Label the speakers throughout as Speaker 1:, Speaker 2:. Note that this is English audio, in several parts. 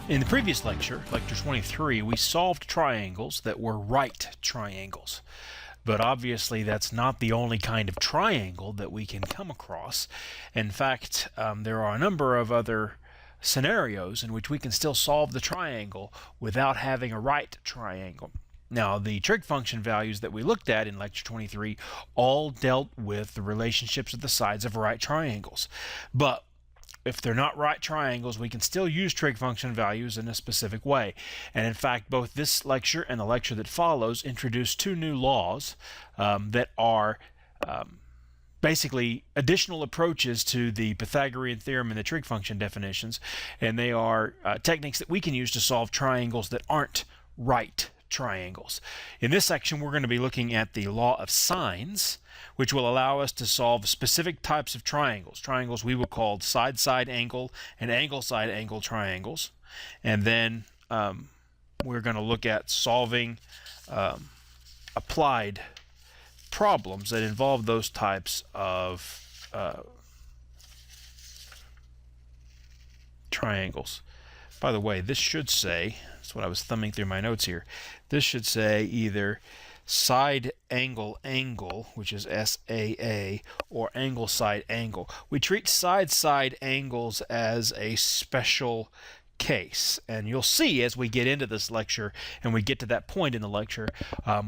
Speaker 1: In the previous lecture, lecture 23, we solved triangles that were right triangles. But obviously that's not the only kind of triangle that we can come across. In fact, there are a number of other scenarios in which we can still solve the triangle without having a right triangle. Now, the trig function values that we looked at in lecture 23 all dealt with the relationships of the sides of right triangles. But if they're not right triangles, we can still use trig function values in a specific way. And in fact, both this lecture and the lecture that follows introduce two new laws that are basically additional approaches to the Pythagorean theorem and the trig function definitions. And they are techniques that we can use to solve triangles that aren't right triangles. In this section, we're going to be looking at the law of sines, which will allow us to solve specific types of triangles. Triangles we will call side-side angle and angle-side angle triangles. And then we're going to look at solving applied problems that involve those types of triangles. By the way, this should say, that's what I was thumbing through my notes here, this should say either side angle angle, which is SAA, or angle side angle. We treat side angles as a special case, and you'll see as we get into this lecture and we get to that point in the lecture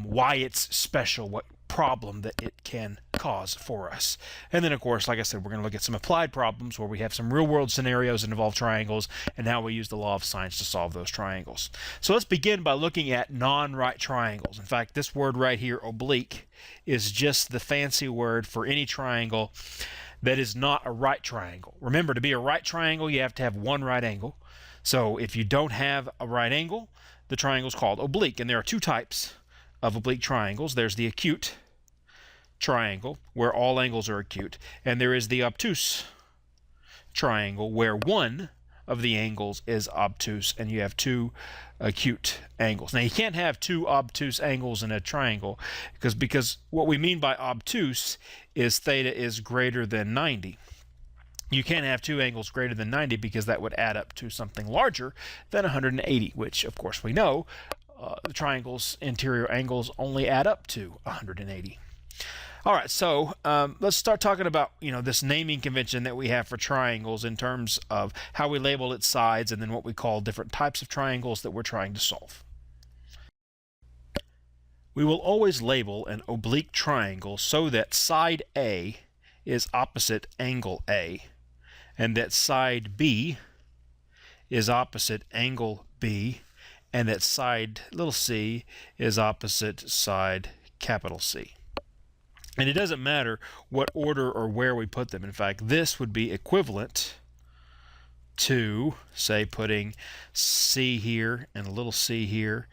Speaker 1: why it's special, what problem that it can cause for us. And then of course, like I said, we're going to look at some applied problems where we have some real-world scenarios that involve triangles and how we use the law of sines to solve those triangles. So let's begin by looking at non-right triangles. In fact, this word right here, oblique, is just the fancy word for any triangle that is not a right triangle. Remember, to be a right triangle, you have to have one right angle. So if you don't have a right angle, the triangle is called oblique. And there are two types of oblique triangles. There's the acute triangle, where all angles are acute, and there is the obtuse triangle, where one of the angles is obtuse and you have two acute angles. Now, you can't have two obtuse angles in a triangle because what we mean by obtuse is theta is greater than 90. You can't have two angles greater than 90 because that would add up to something larger than 180, which of course we know the triangle's interior angles only add up to 180. All right, so let's start talking about this naming convention that we have for triangles in terms of how we label its sides and then what we call different types of triangles that we're trying to solve. We will always label an oblique triangle so that side A is opposite angle A and that side B is opposite angle B and that side little c is opposite side capital C. And it doesn't matter what order or where we put them. In fact, this would be equivalent to, say, putting C here and a little c here,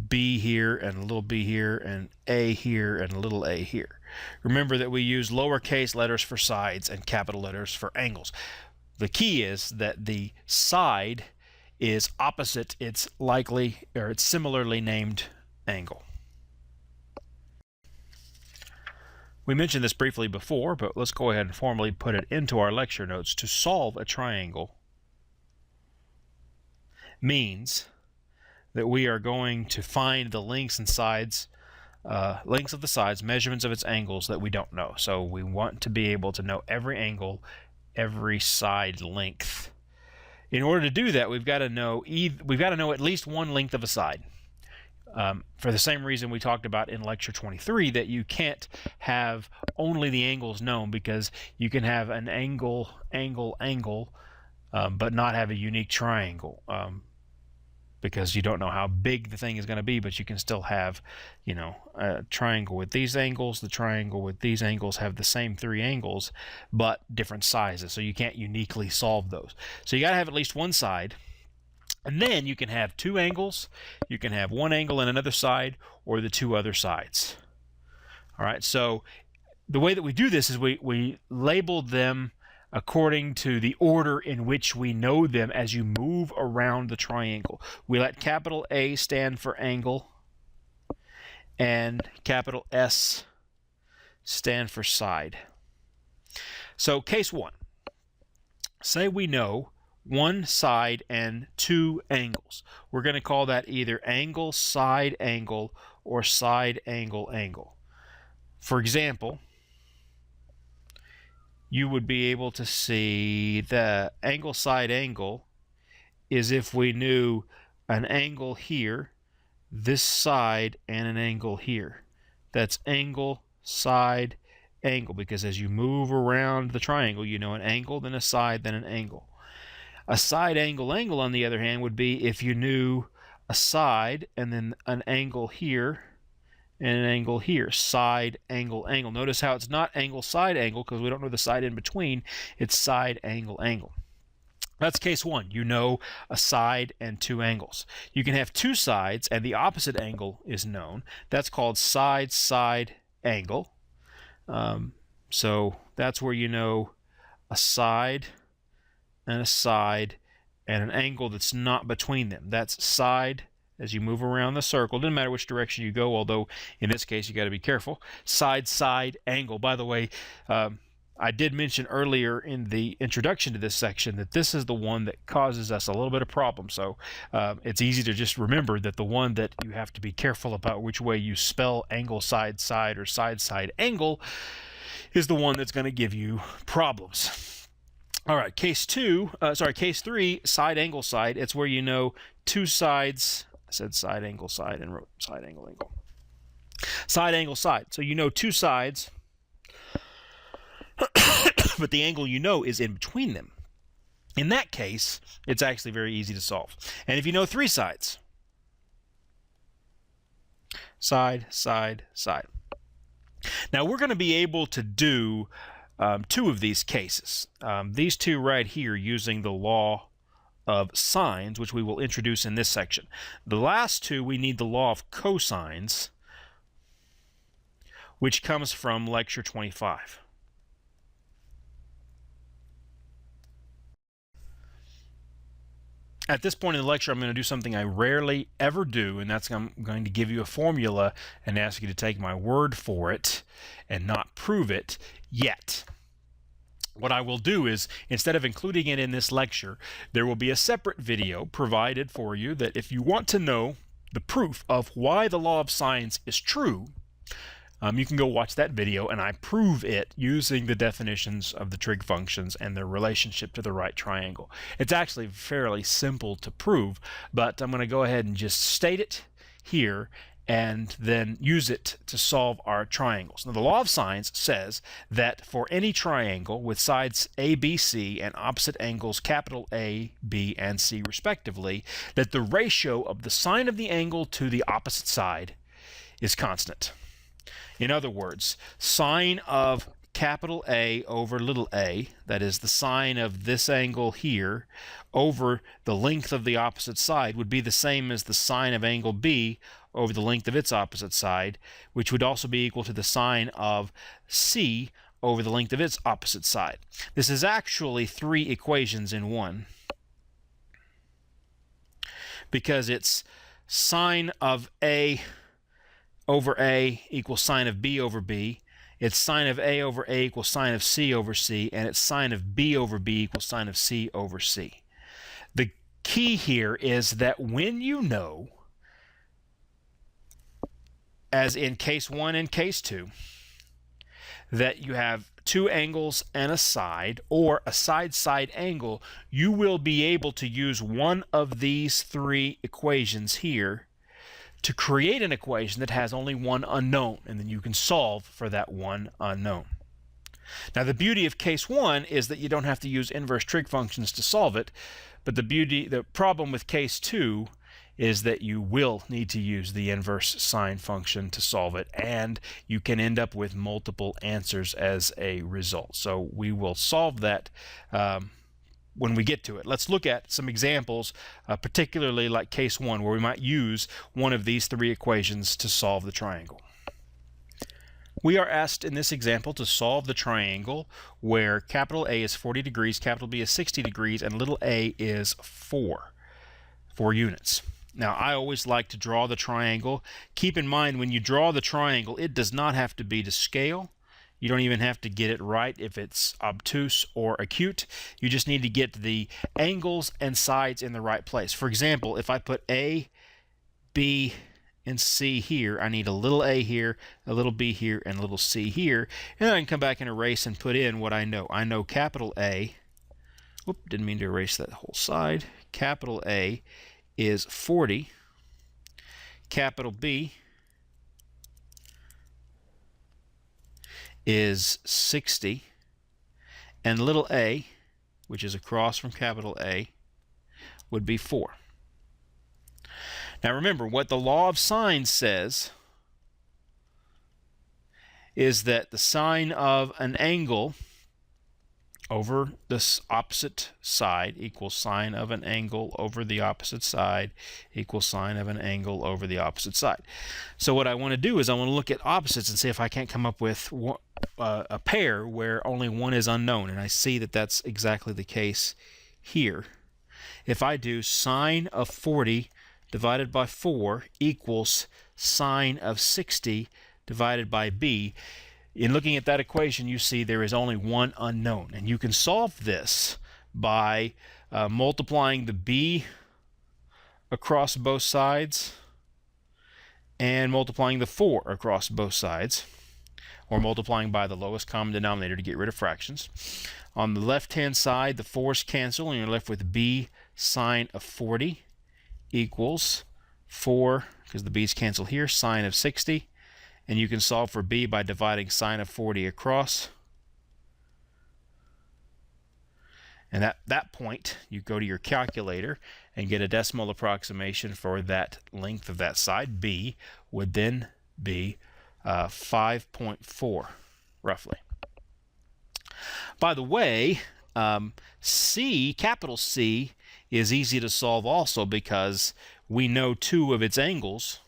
Speaker 1: B here and a little b here, and A here and a little a here. Remember that we use lowercase letters for sides and capital letters for angles. The key is that the side is opposite its similarly named angle. We mentioned this briefly before, but let's go ahead and formally put it into our lecture notes. To solve a triangle means that we are going to find the lengths and sides, lengths of the sides, measurements of its angles that we don't know. So we want to be able to know every angle, every side length. In order to do that, we've got to know at least one length of a side. For the same reason we talked about in lecture 23, that you can't have only the angles known, because you can have an angle, but not have a unique triangle, because you don't know how big the thing is going to be, but you can still have, a triangle with these angles. The triangle with these angles have the same three angles, but different sizes, so you can't uniquely solve those. So you got to have at least one side. And then you can have two angles, you can have one angle and another side, or the two other sides. All right, so the way that we do this is we label them according to the order in which we know them as you move around the triangle. We let capital A stand for angle, and capital S stand for side. So case one, say we know one side and two angles. We're going to call that either angle, side angle, or side angle, angle. For example, you would be able to see the angle, side angle is if we knew an angle here, this side, and an angle here. That's angle, side, angle, because as you move around the triangle, you know an angle, then a side, then an angle. A side angle, angle, on the other hand, would be if you knew a side and then an angle here and an angle here. Side, angle, angle. Notice how it's not angle, side, angle, because we don't know the side in between. It's side, angle, angle. That's case one. You know a side and two angles. You can have two sides and the opposite angle is known. That's called side, side, angle. So that's where you know a side and a side and an angle that's not between them. That's side as you move around the circle. Doesn't matter which direction you go, although in this case you got to be careful. Side, side, angle. By the way, I did mention earlier in the introduction to this section that this is the one that causes us a little bit of problem. So it's easy to just remember that the one that you have to be careful about which way you spell angle, side, side, or side, side, angle is the one that's going to give you problems. All right, case three, side, angle, side. It's where you know two sides. I said side, angle, side, and wrote side, angle, angle. Side, angle, side. So you know two sides, but the angle you know is in between them. In that case, it's actually very easy to solve. And if you know three sides, side, side, side. Now we're going to be able to do two of these cases. These two right here using the law of sines, which we will introduce in this section. The last two, we need the law of cosines, which comes from lecture 25. At this point in the lecture, I'm going to do something I rarely ever do, and that's I'm going to give you a formula and ask you to take my word for it and not prove it yet. What I will do is, instead of including it in this lecture, there will be a separate video provided for you that if you want to know the proof of why the law of sines is true, you can go watch that video and I prove it using the definitions of the trig functions and their relationship to the right triangle. It's actually fairly simple to prove, but I'm going to go ahead and just state it here and then use it to solve our triangles. Now, the law of sines says that for any triangle with sides A, B, C and opposite angles capital A, B, and C respectively, that the ratio of the sine of the angle to the opposite side is constant. In other words, sine of capital A over little a, that is the sine of this angle here, over the length of the opposite side would be the same as the sine of angle B over the length of its opposite side, which would also be equal to the sine of C over the length of its opposite side. This is actually three equations in one, because it's sine of A over A equals sine of B over B, it's sine of A over A equals sine of C over C, and it's sine of B over B equals sine of C over C. The key here is that when you know, as in case 1 and case 2, that you have two angles and a side, or a side-side angle, you will be able to use one of these three equations here to create an equation that has only one unknown, and then you can solve for that one unknown. Now, the beauty of case 1 is that you don't have to use inverse trig functions to solve it, but the problem with case 2 is that you will need to use the inverse sine function to solve it, and you can end up with multiple answers as a result. So we will solve that when we get to it. Let's look at some examples, particularly like case 1, where we might use one of these three equations to solve the triangle. We are asked in this example to solve the triangle where capital A is 40 degrees, capital B is 60 degrees, and little a is 4 units. Now, I always like to draw the triangle. Keep in mind, when you draw the triangle, it does not have to be to scale. You don't even have to get it right if it's obtuse or acute. You just need to get the angles and sides in the right place. For example, if I put A, B, and C here, I need a little a here, a little b here, and a little c here. And then I can come back and erase and put in what I know. I know capital A, whoop, didn't mean to erase that whole side. Capital A is 40. Capital B is 60. And little a, which is across from capital A, would be 4. Now remember, what the law of sines says is that the sine of an angle over this opposite side equals sine of an angle over the opposite side equals sine of an angle over the opposite side. So what I want to do is I want to look at opposites and see if I can't come up with a pair where only one is unknown. And I see that that's exactly the case here. If I do sine of 40 divided by 4 equals sine of 60 divided by b. In looking at that equation, you see there is only one unknown. And you can solve this by multiplying the b across both sides and multiplying the 4 across both sides, or multiplying by the lowest common denominator to get rid of fractions. On the left-hand side, the 4's cancel, and you're left with b sine of 40 equals 4, because the b's cancel here, sine of 60. And you can solve for b by dividing sine of 40 across. And at that point, you go to your calculator and get a decimal approximation for that length of that side. B would then be 5.4, roughly. By the way, C, capital C, is easy to solve also because we know 2 of its angles,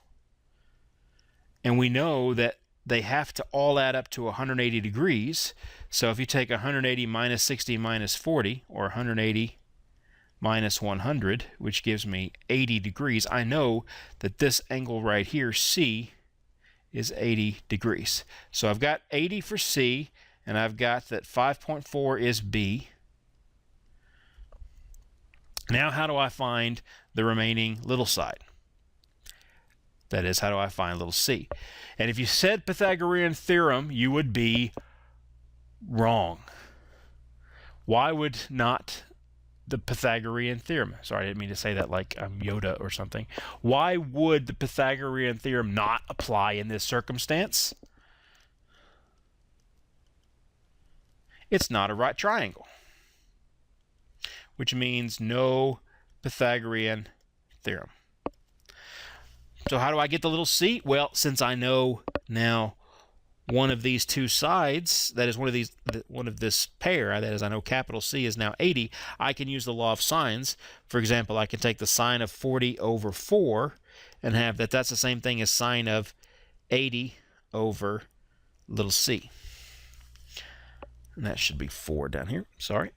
Speaker 1: and we know that they have to all add up to 180 degrees. So if you take 180 minus 60 minus 40, or 180 minus 100, which gives me 80 degrees, I know that this angle right here, C, is 80 degrees. So I've got 80 for C, and I've got that 5.4 is B. Now how do I find the remaining little side? That is, how do I find little c? And if you said Pythagorean theorem, you would be wrong. Why would not the Pythagorean theorem, sorry, I didn't mean to say that like I'm Yoda or something. Why would the Pythagorean theorem not apply in this circumstance? It's not a right triangle, which means no Pythagorean theorem. So how do I get the little c? Well, since I know now one of these two sides, that is one of this pair, that is, I know capital C is now 80, I can use the law of sines. For example, I can take the sine of 40 over 4 and have that's the same thing as sine of 80 over little c. And that should be 4 down here, sorry.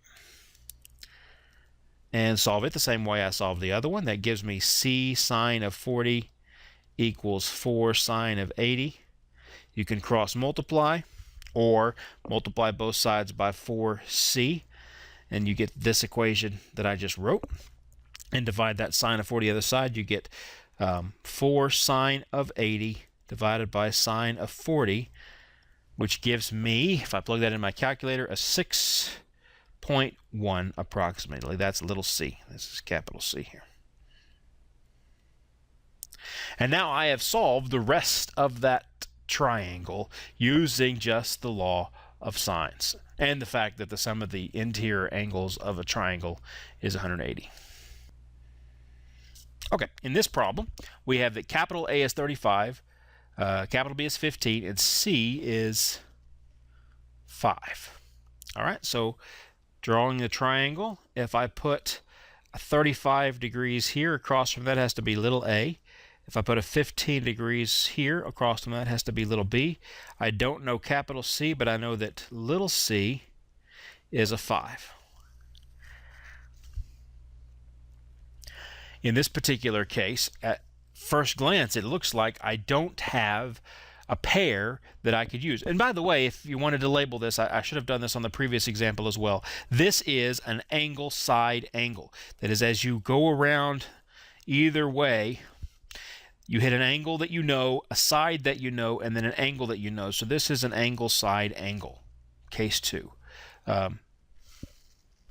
Speaker 1: And solve it the same way I solved the other one. That gives me c sine of 40 equals 4 sine of 80. You can cross multiply or multiply both sides by 4c, and you get this equation that I just wrote. And divide that sine of 40 the other side, you get 4 sine of 80 divided by sine of 40, which gives me, if I plug that in my calculator, a 6.1 approximately. That's little c. This is capital C here. And now I have solved the rest of that triangle using just the law of sines and the fact that the sum of the interior angles of a triangle is 180. Okay, in this problem, we have that capital A is 35, capital B is 15, and C is 5. All right, so drawing the triangle, if I put a 35 degrees here, across from that has to be little a. If I put a 15 degrees here, across from that has to be little b. I don't know capital C, but I know that little c is a 5. In this particular case, at first glance, it looks like I don't have a pair that I could use. And by the way, if you wanted to label this, I should have done this on the previous example as well. This is an angle side angle. That is, as you go around either way, you hit an angle that you know, a side that you know, and then an angle that you know. So this is an angle side angle, case 2.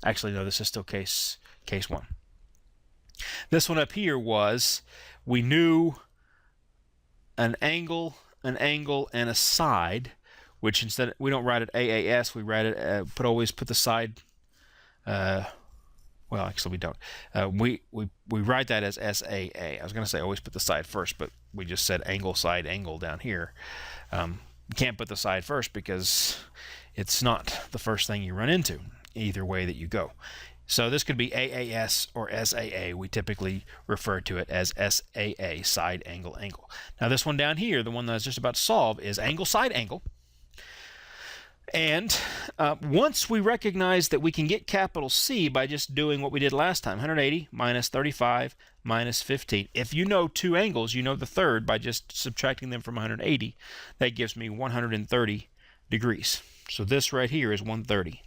Speaker 1: Actually, no, this is still case 1. This one up here was, we knew an angle, and a side, which instead we don't write it AAS, we write it always put the side. Well, actually, we don't. We write that as SAA. I was going to say always put the side first, but we just said angle side angle down here. You can't put the side first because it's not the first thing you run into either way that you go. So this could be AAS or SAA. We typically refer to it as SAA, side angle angle. Now this one down here, the one that I was just about to solve, is angle side angle. And once we recognize that we can get capital C by just doing what we did last time, 180 minus 35 minus 15. If you know two angles, you know the third by just subtracting them from 180. That gives me 130 degrees. So this right here is 130.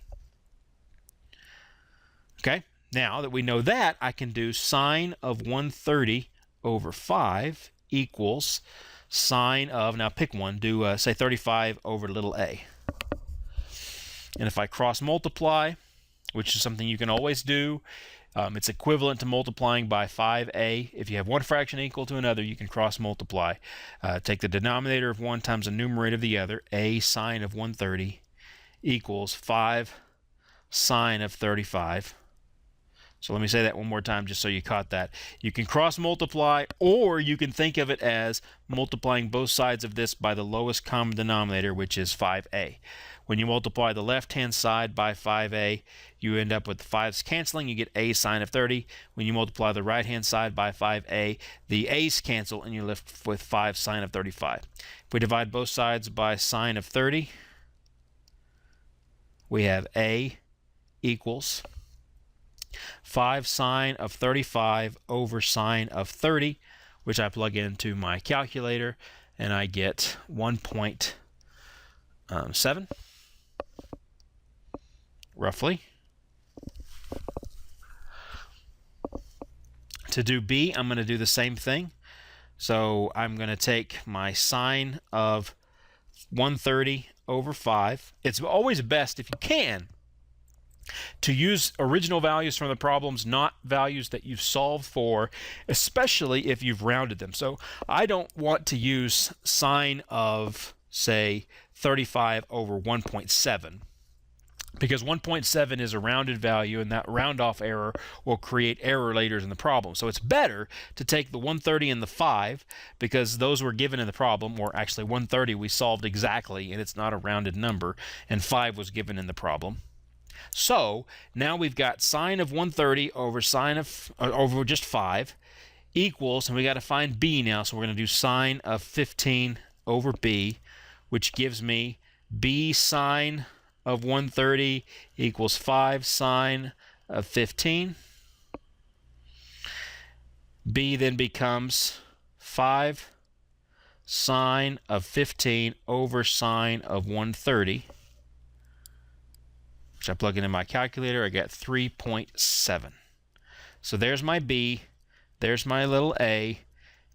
Speaker 1: Okay, now that we know that, I can do sine of 130 over 5 equals sine of, now pick one, do say 35 over little a. And if I cross multiply, which is something you can always do, it's equivalent to multiplying by 5a. If you have one fraction equal to another, you can cross multiply. Take the denominator of one times the numerator of the other. A sine of 130 equals 5 sine of 35. So let me say that one more time just so you caught that. You can cross multiply, or you can think of it as multiplying both sides of this by the lowest common denominator, which is 5a. When you multiply the left-hand side by 5a, you end up with the 5's canceling. You get a sine of 30. When you multiply the right-hand side by 5a, the a's cancel, and you're left with 5 sine of 35. If we divide both sides by sine of 30, we have a equals 5 sine of 35 over sine of 30, which I plug into my calculator, and I get 1.7, roughly. To do B, I'm going to do the same thing. So I'm going to take my sine of 130 over 5. It's always best, if you can, to use original values from the problems, not values that you've solved for, especially if you've rounded them. So I don't want to use sine of, say, 35 over 1.7, because 1.7 is a rounded value, and that round-off error will create error later in the problem. So it's better to take the 130 and the 5, because those were given in the problem, or actually 130 we solved exactly, and it's not a rounded number, and 5 was given in the problem. So now we've got sine of 130 over sine of over just 5 equals, and we got to find b now, so we're going to do sine of 15 over b, which gives me b sine of 130 equals 5 sine of 15. B then becomes 5 sine of 15 over sine of 130. Which I plug into my calculator, I get 3.7. So there's my B, there's my little a,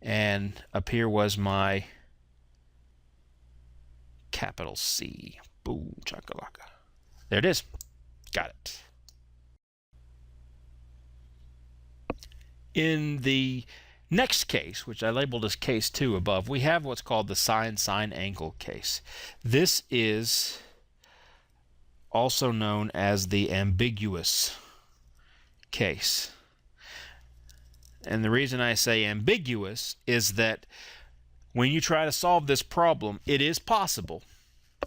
Speaker 1: and up here was my capital C. Boom, chakalaka. There it is. Got it. In the next case, which I labeled as case 2 above, we have what's called the sine angle case. This is also known as the ambiguous case. And the reason I say ambiguous is that when you try to solve this problem, it is possible,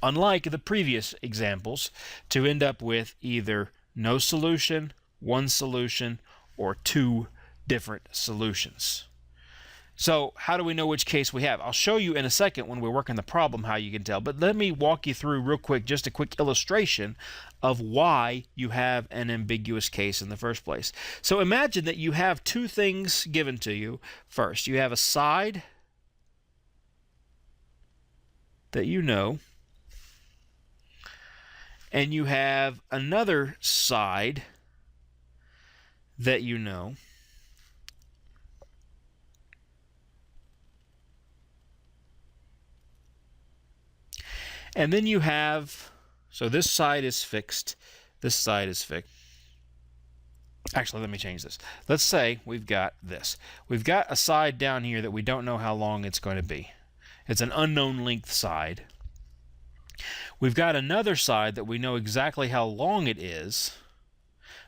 Speaker 1: unlike the previous examples, to end up with either no solution, one solution, or two different solutions. So how do we know which case we have? I'll show you in a second when we're working the problem how you can tell, but let me walk you through real quick just a quick illustration of why you have an ambiguous case in the first place. So imagine that you have two things given to you. First, you have a side that you know, and you have another side that you know, and then you have, so this side is fixed, this side is fixed. Actually, let me change this. Let's say we've got this. We've got a side down here that we don't know how long it's going to be. It's an unknown length side. We've got another side that we know exactly how long it is,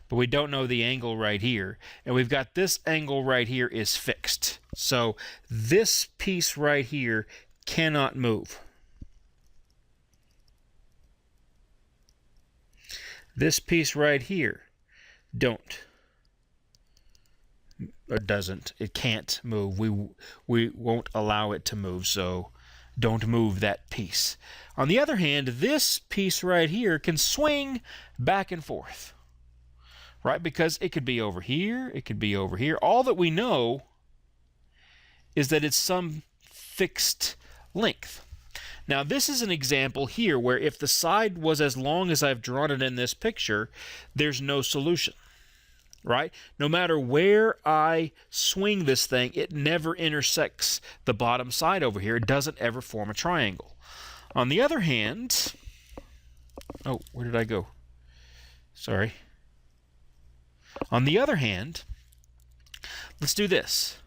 Speaker 1: but we don't know the angle right here. And we've got this angle right here is fixed. So this piece right here cannot move. This piece right here it can't move. We won't allow it to move, so don't move that piece. On the other hand, this piece right here can swing back and forth, right? Because it could be over here, it could be over here. All that we know is that it's some fixed length. Now, this is an example here where if the side was as long as I've drawn it in this picture, there's no solution. Right? No matter where I swing this thing, it never intersects the bottom side over here. It doesn't ever form a triangle. On the other hand, oh, where did I go? Sorry. On the other hand, let's do this.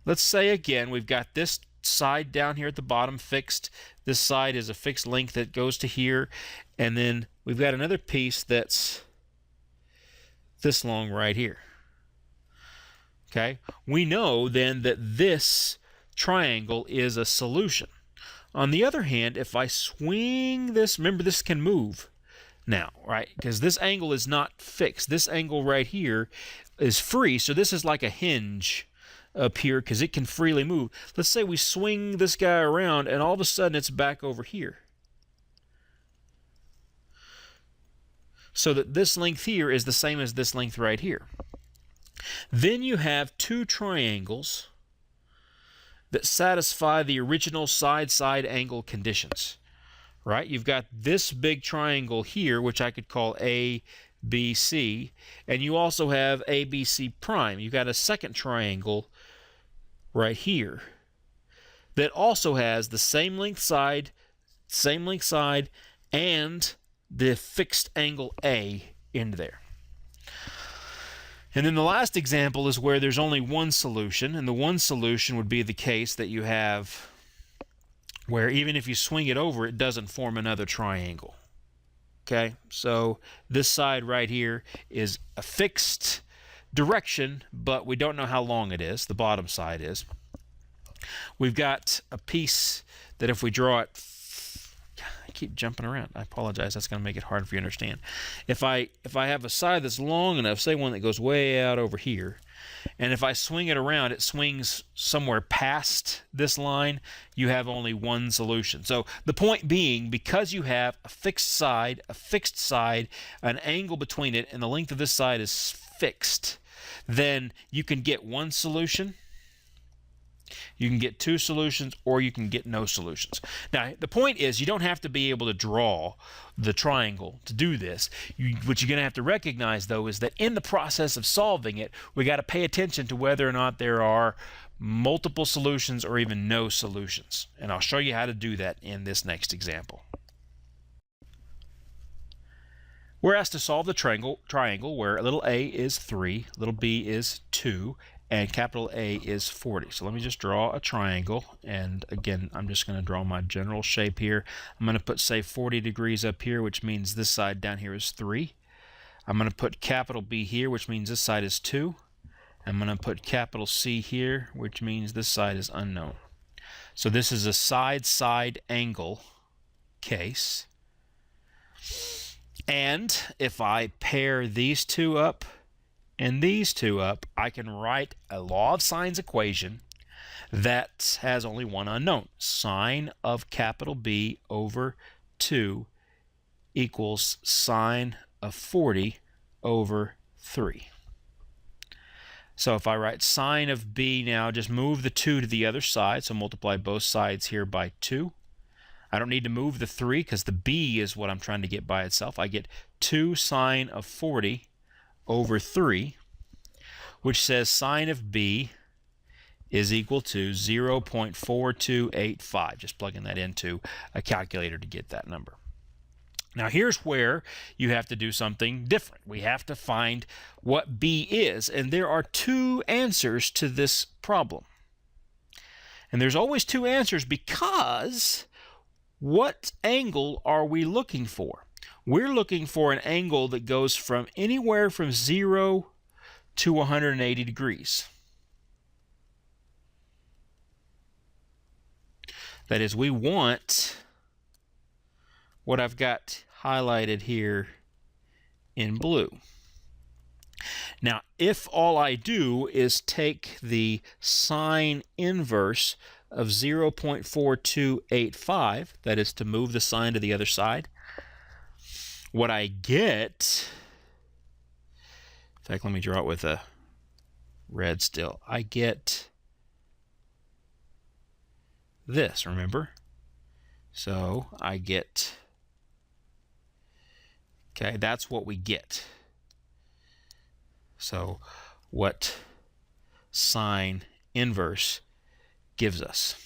Speaker 1: Let's say again, we've got this side down here at the bottom fixed. This side is a fixed length that goes to here. And then we've got another piece that's this long right here. Okay, we know then that this triangle is a solution. On the other hand, if I swing this, remember this can move now, right? Because this angle is not fixed. This angle right here is free, so this is like a hinge up here because it can freely move. Let's say we swing this guy around and all of a sudden it's back over here. So that this length here is the same as this length right here. Then you have two triangles that satisfy the original side-side angle conditions, right? You've got this big triangle here, which I could call A, B, C, and you also have A, B, C prime. You've got a second triangle right here that also has the same length side, and the fixed angle A in there. And then the last example is where there's only one solution, and the one solution would be the case that you have where even if you swing it over, it doesn't form another triangle. Okay, so this side right here is a fixed direction, but we don't know how long it is. The bottom side is. We've got a piece that if we draw it, I keep jumping around. I apologize. That's going to make it hard for you to understand. If I have a side that's long enough, say one that goes way out over here, and if I swing it around, it swings somewhere past this line, you have only one solution. So the point being, because you have a fixed side, an angle between it, and the length of this side is fixed, then you can get one solution, you can get two solutions, or you can get no solutions. Now, the point is you don't have to be able to draw the triangle to do this. What you're going to have to recognize, though, is that in the process of solving it, we got to pay attention to whether or not there are multiple solutions or even no solutions. And I'll show you how to do that in this next example. We're asked to solve the triangle where little a is 3, little b is 2, and capital A is 40. So let me just draw a triangle, and again, I'm just going to draw my general shape here. I'm going to put, say, 40 degrees up here, which means this side down here is 3. I'm going to put capital B here, which means this side is 2. I'm going to put capital C here, which means this side is unknown. So this is a side-side angle case. And if I pair these two up and these two up, I can write a law of sines equation that has only one unknown. Sine of capital B over 2 equals sine of 40 over 3. So if I write sine of B now, just move the 2 to the other side, so multiply both sides here by 2. I don't need to move the 3 because the b is what I'm trying to get by itself. I get 2 sine of 40 over 3, which says sine of b is equal to 0.4285. Just plugging that into a calculator to get that number. Now here's where you have to do something different. We have to find what b is, and there are 2 answers to this problem. And there's always 2 answers because what angle are we looking for? We're looking for an angle that goes from anywhere from 0 to 180 degrees. That is, we want what I've got highlighted here in blue. Now, if all I do is take the sine inverse of 0.4285, that is to move the sine to the other side, what I get, in fact, let me draw it with a red still. I get this, remember? So I get, okay, that's what we get. So what sine inverse gives us.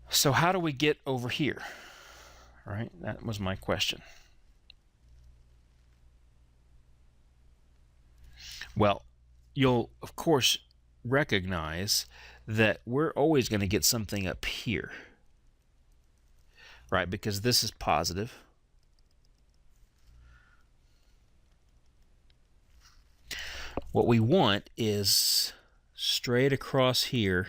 Speaker 1: So how do we get over here? All right, that was my question. Well, you'll, of course, recognize that we're always going to get something up here, right? Because this is positive. What we want is straight across here.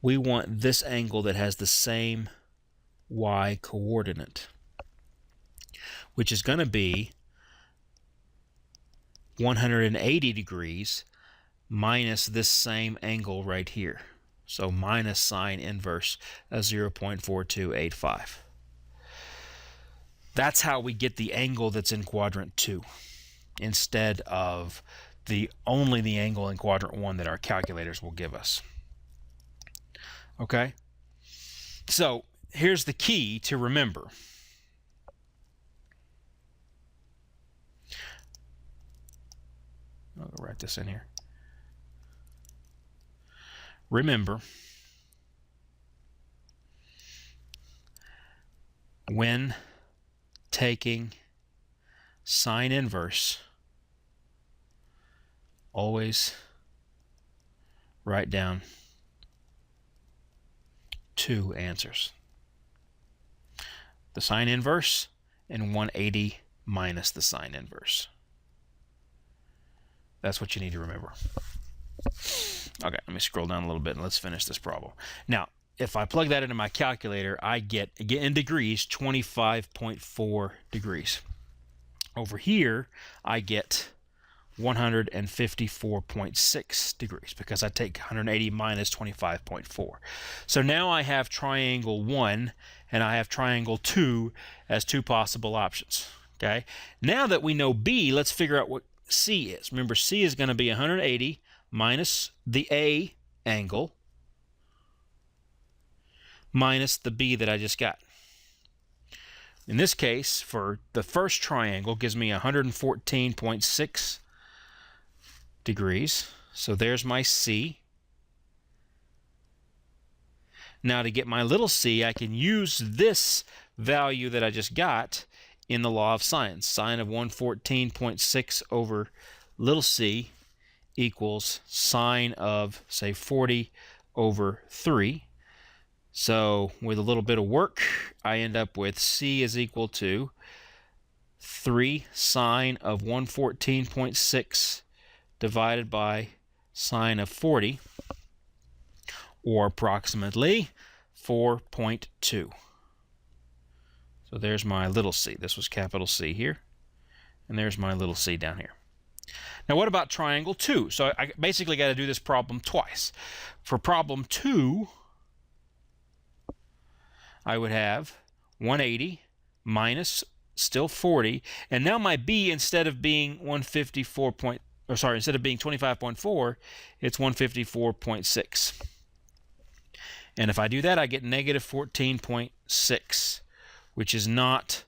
Speaker 1: We want this angle that has the same y coordinate, which is going to be 180 degrees minus this same angle right here. So minus sine inverse of 0.4285. That's how we get the angle that's in quadrant 2 instead of only the angle in quadrant 1 that our calculators will give us. Okay? So here's the key to remember. I'll write this in here. Remember, when taking sine inverse, always write down 2 answers. The sine inverse and 180 minus the sine inverse. That's what you need to remember. Okay, let me scroll down a little bit and let's finish this problem. Now, if I plug that into my calculator, I get, again in degrees, 25.4 degrees. Over here, I get 154.6 degrees because I take 180 minus 25.4. So now I have triangle 1 and I have triangle 2 as 2 possible options. Okay. Now that we know B, let's figure out what C is. Remember, C is going to be 180 minus the A angle minus the B that I just got. In this case, for the first triangle, gives me 114.6 degrees. So there's my C. Now to get my little c, I can use this value that I just got in the law of sine. Sine of 114.6 over little c equals sine of, say, 40 over 3. So with a little bit of work, I end up with c is equal to 3 sine of 114.6 divided by sine of 40, or approximately 4.2. So there's my little c. This was capital C here, and there's my little c down here. Now what about triangle 2? So I basically got to do this problem twice. For problem 2, I would have 180 minus still 40, and now my b, instead of being or sorry, instead of being 25.4, it's 154.6. And if I do that, I get negative 14.6, which is not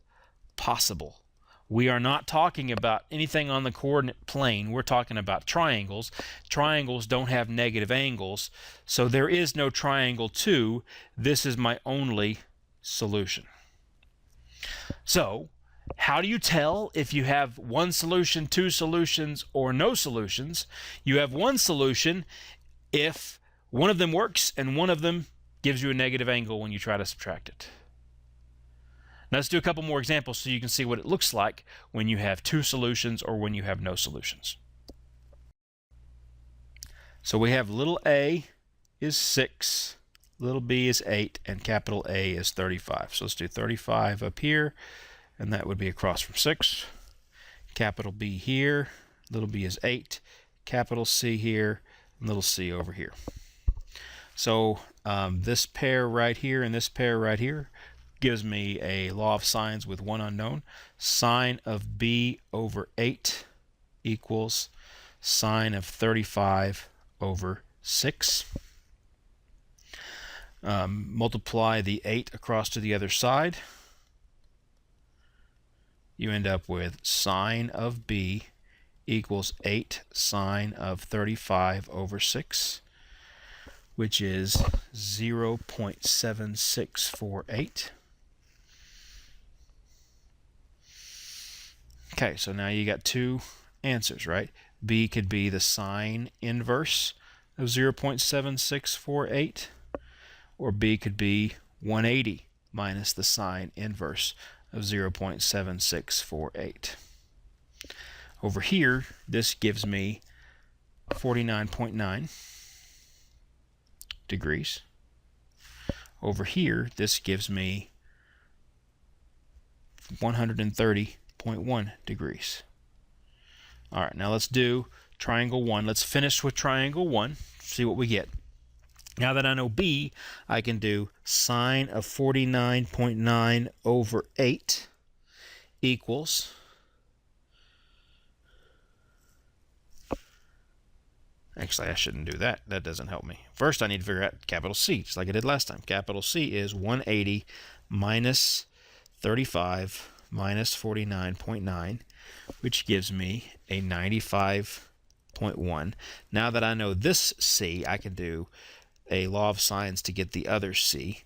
Speaker 1: possible. We are not talking about anything on the coordinate plane. We're talking about triangles. Triangles don't have negative angles, so there is no triangle 2. This is my only solution. So, how do you tell if you have one solution, two solutions, or no solutions? You have one solution if one of them works and one of them gives you a negative angle when you try to subtract it. Now let's do a couple more examples so you can see what it looks like when you have two solutions or when you have no solutions. So we have little a is 6, little b is 8, and capital A is 35. So let's do 35 up here, and that would be across from 6. Capital B here, little b is 8, capital C here, and little c over here. So this pair right here and this pair right here gives me a law of sines with one unknown. Sine of b over 8 equals sine of 35 over 6. Multiply the 8 across to the other side. You end up with sine of b equals 8 sine of 35 over 6, which is 0.7648. Okay, so now you got two answers, right? B could be the sine inverse of 0.7648, or B could be 180 minus the sine inverse of 0.7648. Over here, this gives me 49.9 degrees. Over here, this gives me 130.1 degrees. All right, now let's do triangle 1. Let's finish with triangle 1, see what we get. Now that I know B, I can do sine of 49.9 over 8 equals, actually I shouldn't do that. That doesn't help me. First I need to figure out capital C, just like I did last time. Capital C is 180 minus 35 minus 49.9, which gives me a 95.1. Now that I know this C, I can do a law of sines to get the other C,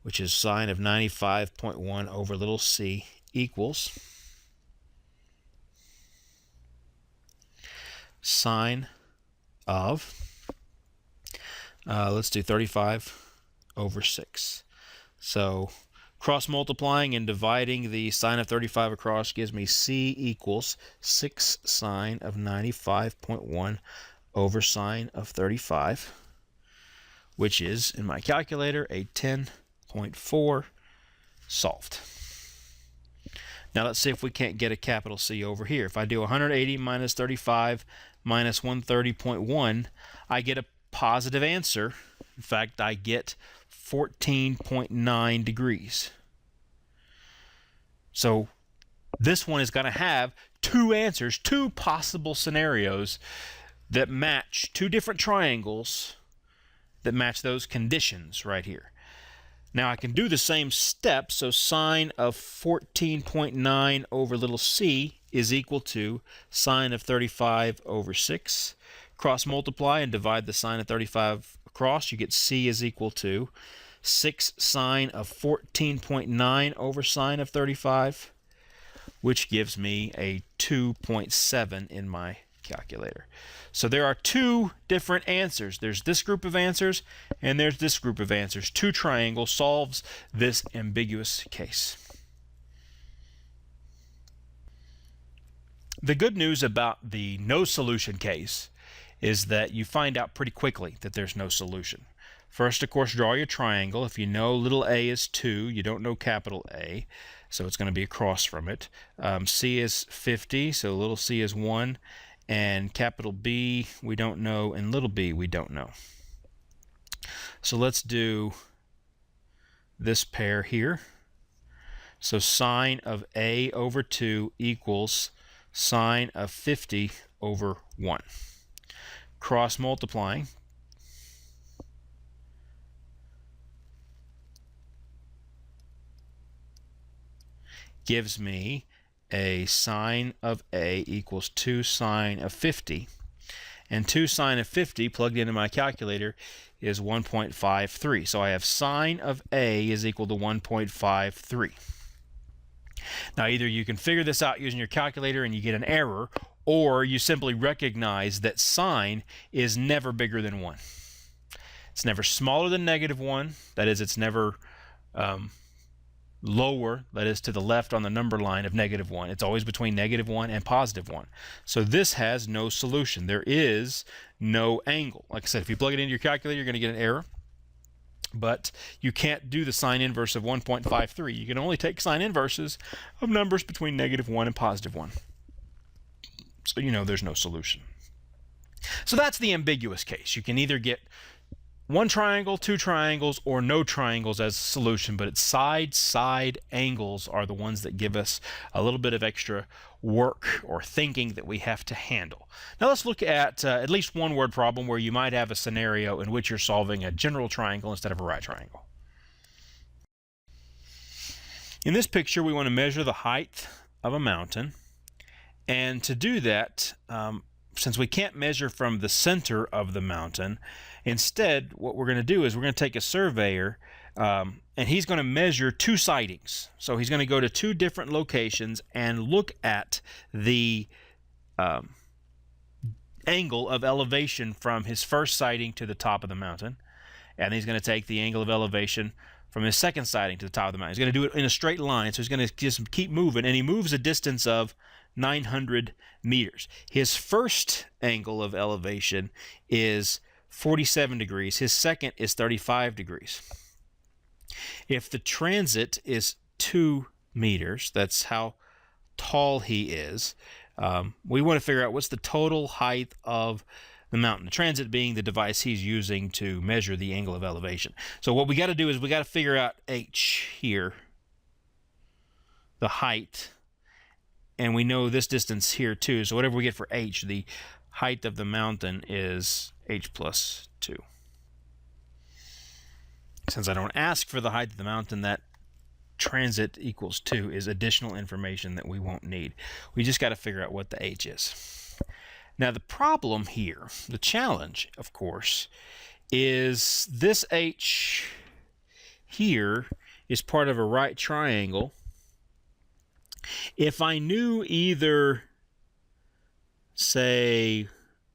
Speaker 1: which is sine of 95.1 over little c equals sine of, let's do 35 over 6. So cross multiplying and dividing the sine of 35 across gives me c equals 6 sine of 95.1 over sine of 35, which is, in my calculator, a 10.4 solved. Now let's see if we can't get a capital C over here. If I do 180 minus 35 minus 130.1, I get a positive answer. In fact, I get 14.9 degrees. So this one is going to have two answers, two possible scenarios that match two different triangles that match those conditions right here. Now I can do the same step, so sine of 14.9 over little c is equal to sine of 35 over 6. Cross multiply and divide the sine of 35 across, you get c is equal to 6 sine of 14.9 over sine of 35, which gives me a 2.7 in my calculator. So there are two different answers. There's this group of answers and there's this group of answers. Two triangles solves this ambiguous case. The good news about the no solution case is that you find out pretty quickly that there's no solution. First, of course, draw your triangle. If you know little a is 2, you don't know capital A, so it's going to be across from it. C is 50, so little c is 1. And capital B we don't know, and little b we don't know. So let's do this pair here. So sine of a over 2 equals sine of 50 over 1. Cross multiplying gives me a sine of A equals 2 sine of 50. And 2 sine of 50 plugged into my calculator is 1.53. So I have sine of A is equal to 1.53. Now either you can figure this out using your calculator and you get an error, or you simply recognize that sine is never bigger than 1. It's never smaller than -1. That is, it's never lower, that is to the left on the number line of -1. It's always between -1 and +1. So this has no solution. There is no angle. Like I said, if you plug it into your calculator, you're going to get an error. But you can't do the sine inverse of 1.53. You can only take sine inverses of numbers between -1 and +1. So you know there's no solution. So that's the ambiguous case. You can either get one triangle, two triangles, or no triangles as a solution, but it's side angles are the ones that give us a little bit of extra work or thinking that we have to handle. Now let's look at least one word problem where you might have a scenario in which you're solving a general triangle instead of a right triangle. In this picture, we want to measure the height of a mountain, and to do that, since we can't measure from the center of the mountain, instead what we're going to do is we're going to take a surveyor and he's going to measure two sightings. So he's going to go to two different locations and look at the angle of elevation from his first sighting to the top of the mountain, and he's going to take the angle of elevation from his second sighting to the top of the mountain. He's going to do it in a straight line, so he's going to just keep moving, and he moves a distance of 900 meters. His first angle of elevation is 47 degrees. His second is 35 degrees. If the transit is 2 meters, that's how tall he is, we want to figure out what's the total height of the mountain. The transit being the device he's using to measure the angle of elevation. So what we got to do is we got to figure out h here, the height, and we know this distance here too. So whatever we get for h, the height of the mountain is h plus 2. Since I don't ask for the height of the mountain, that transit equals 2 is additional information that we won't need. We just got to figure out what the h is. Now the problem here, the challenge, of course, is this h here is part of a right triangle. If I knew either, say,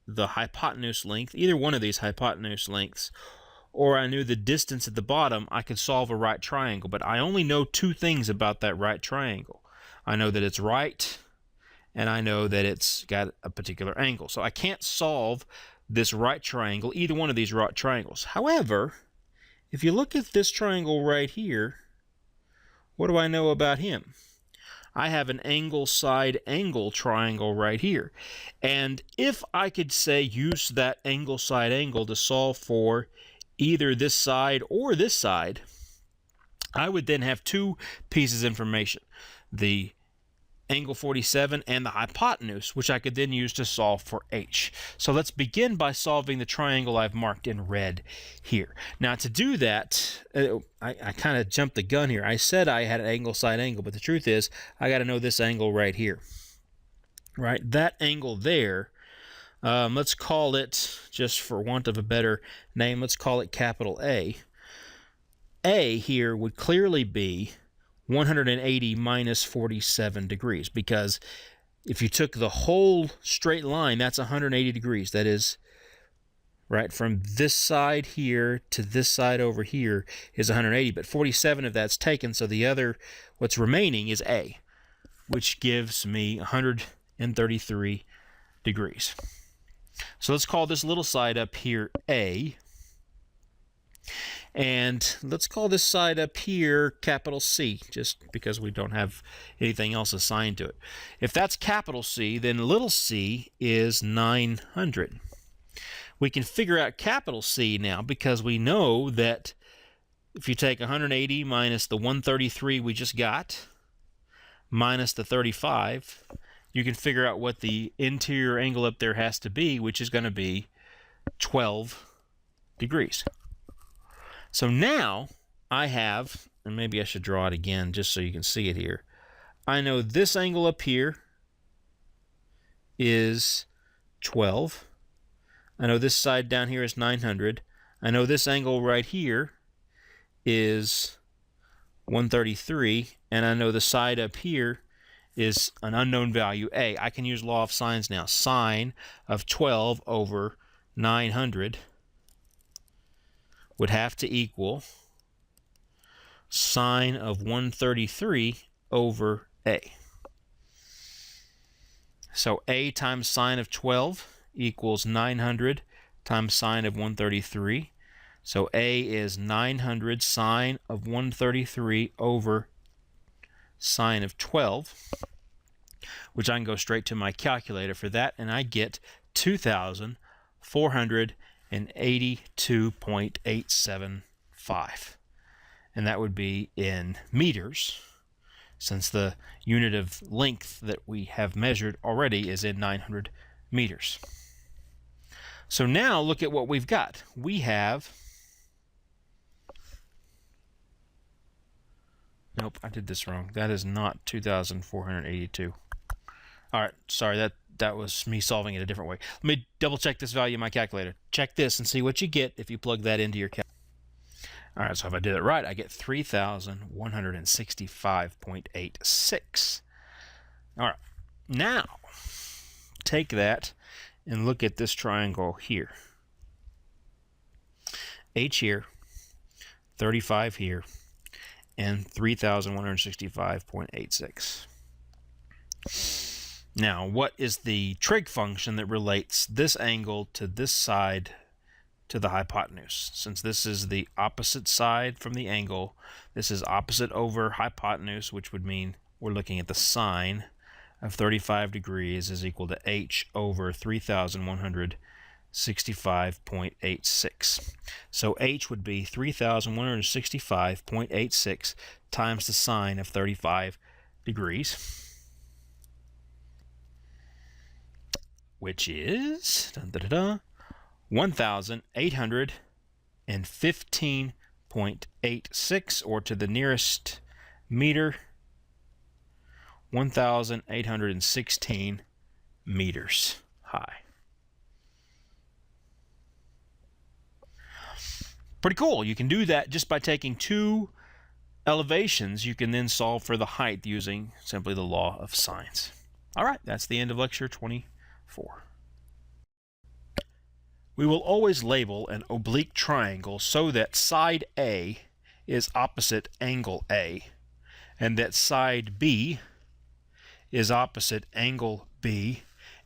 Speaker 1: the hypotenuse length, either one of these hypotenuse lengths, or I knew the distance at the bottom, I could solve a right triangle. But I only know two things about that right triangle. I know that it's right, and I know that it's got a particular angle. So I can't solve this right triangle, either one of these right triangles. However, if you look at this triangle right here, what do I know about him? I have an angle side angle triangle right here. And if I could say use that angle side angle to solve for either this side or this side, I would then have two pieces of information, the angle 47 and the hypotenuse, which I could then use to solve for h. So let's begin by solving the triangle I've marked in red here. Now to do that, I kind of jumped the gun here. I said I had an angle side angle, but the truth is I got to know this angle right here. Right, that angle there, let's call it, just for want of a better name, let's call it capital A. A here would clearly be 180 minus 47 degrees, because if you took the whole straight line, that's 180 degrees. That is, right, from this side here to this side over here is 180, but 47 of that's taken, so the other, what's remaining is A, which gives me 133 degrees. So let's call this little side up here A, and let's call this side up here capital C, just because we don't have anything else assigned to it. If that's capital C, then little c is 900. We can figure out capital C now because we know that if you take 180 minus the 133 we just got, minus the 35, you can figure out what the interior angle up there has to be, which is going to be 12 degrees. So now I have, and maybe I should draw it again just so you can see it here. I know this angle up here is 12. I know this side down here is 900. I know this angle right here is 133, and I know the side up here is an unknown value, a. I can use law of sines now. Sine of 12 over 900 would have to equal sine of 133 over a. So a times sine of 12 equals 900 times sine of 133. So a is 900 sine of 133 over sine of 12, which I can go straight to my calculator for that, and I get 2,482.875. And that would be in meters, since the unit of length that we have measured already is in 900 meters. So now look at what we've got. We have, nope, I did this wrong. That is not 2,482. All right, sorry, that was me solving it a different way. Let me double check this value in my calculator. Check this and see what you get if you plug that into your calculator. All right, so if I did it right, I get 3,165.86. All right, now take that and look at this triangle here. H here, 35 here, and 3,165.86. Now, what is the trig function that relates this angle to this side to the hypotenuse? Since this is the opposite side from the angle, this is opposite over hypotenuse, which would mean we're looking at the sine of 35 degrees is equal to h over 3,165.86. So h would be 3,165.86 times the sine of 35 degrees, which is 1,815.86, or to the nearest meter, 1,816 meters high. Pretty cool. You can do that just by taking two elevations. You can then solve for the height using simply the law of sines. All right, that's the end of lecture 24. We will always label an oblique triangle so that side A is opposite angle A, and that side B is opposite angle B,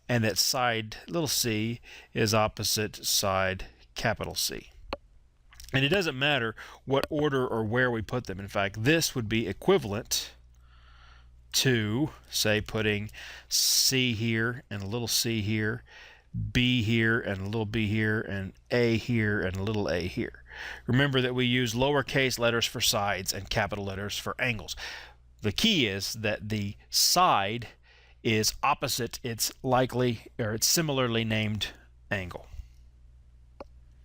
Speaker 1: and that side little c is opposite side capital C. And it doesn't matter what order or where we put them. In fact, this would be equivalent to, say, putting C here and a little c here, B here and a little b here, and A here and a little a here. Remember that we use lowercase letters for sides and capital letters for angles. The key is that the side is opposite its likely or its similarly named angle.